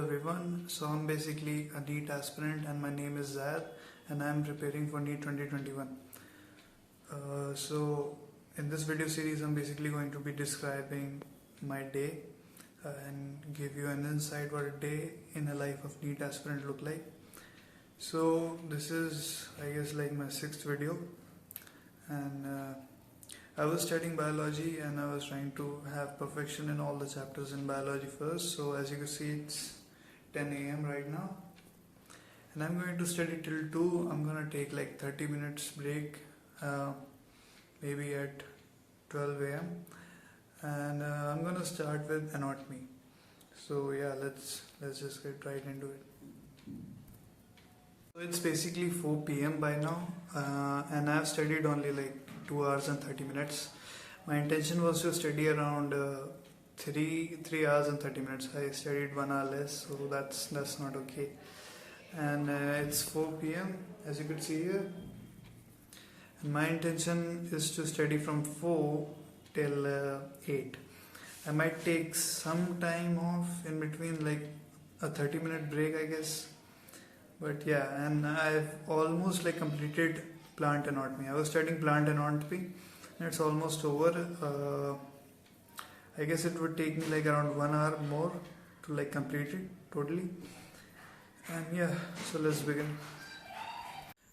everyone. So I'm basically a NEET aspirant and my name is Zayed and I'm preparing for NEET 2021. So in this video series I'm basically going to be describing my day and give you an insight what a day in a life of NEET aspirant look like. So this is I guess like my 6th video, and I was studying biology and I was trying to have perfection in all the chapters in biology first. So as you can see, it's 10 a.m. right now and I'm going to study till 2. I'm gonna take like 30 minutes break, maybe at 12 a.m. and I'm gonna start with anatomy. So yeah, let's just get right into it. So it's basically 4 p.m. by now, and I've studied only like 2 hours and 30 minutes. My intention was to study around 3 hours and 30 minutes. I studied 1 hour less, so that's not okay. And it's 4 p.m. as you could see here. And my intention is to study from 4 till 8. I might take some time off in between, like a 30-minute break, I guess. But yeah, and I've almost like completed plant anatomy. I was studying plant anatomy and it's almost over. I guess it would take me like around 1 hour more to like complete it totally. And yeah, so let's begin.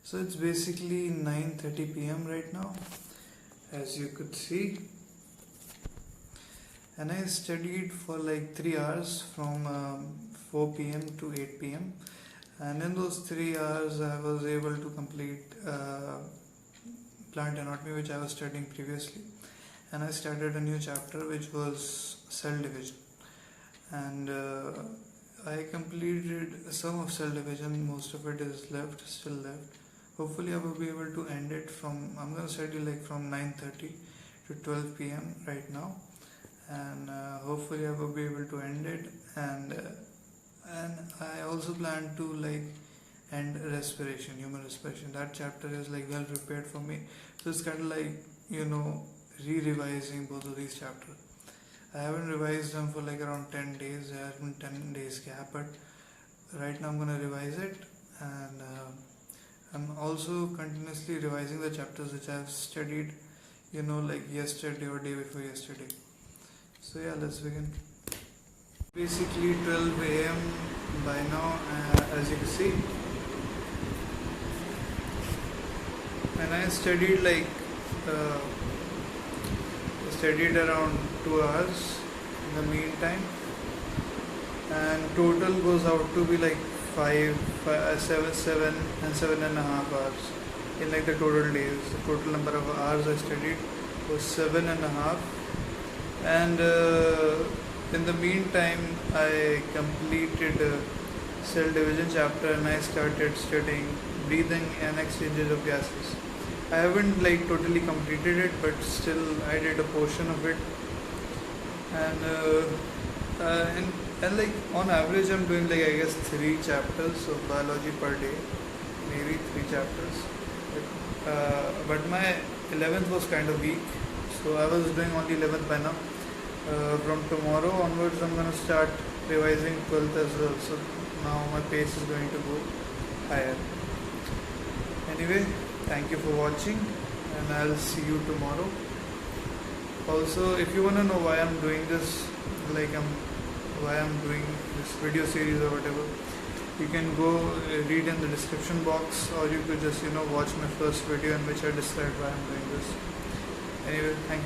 So it's basically 9:30 p.m. right now, as you could see. And I studied for like 3 hours from 4 p.m. to 8 p.m. And in those 3 hours I was able to complete plant anatomy, which I was studying previously, and I started a new chapter which was cell division, and I completed some of cell division. Most of it is still left. Hopefully I will be able to end it I'm going to study like from 9:30 to 12 p.m. right now, and hopefully I will be able to end it. And I also plan to like end respiration, human respiration. That chapter is like well prepared for me, so it's kind of like re-revising both of these chapters. I haven't revised them for like around 10 days. There has been 10 days gap, but right now I'm gonna revise it, and I'm also continuously revising the chapters which I've studied like yesterday or day before yesterday. So yeah, let's begin. Basically 12 a.m. by now, as you can see, and I studied like around 2 hours in the meantime, and total goes out to be like 7 and 7.5 hours in like the total days. The total number of hours I studied was 7.5, and in the meantime I completed cell division chapter and I started studying breathing and exchanges of gases. I haven't like totally completed it, but still I did a portion of it, and like on average I'm doing like I guess 3 chapters of biology per day, maybe 3 chapters. But my 11th was kind of weak, so I was doing only 11th by now. From tomorrow onwards I'm going to start revising 12th as well, so now my pace is going to go higher. Anyway, thank you for watching and I'll see you tomorrow. Also, if you want to know why I'm doing this, why I'm doing this video series or whatever, you can go read in the description box, or you could just watch my first video in which I describe why I'm doing this. Anyway, thank you.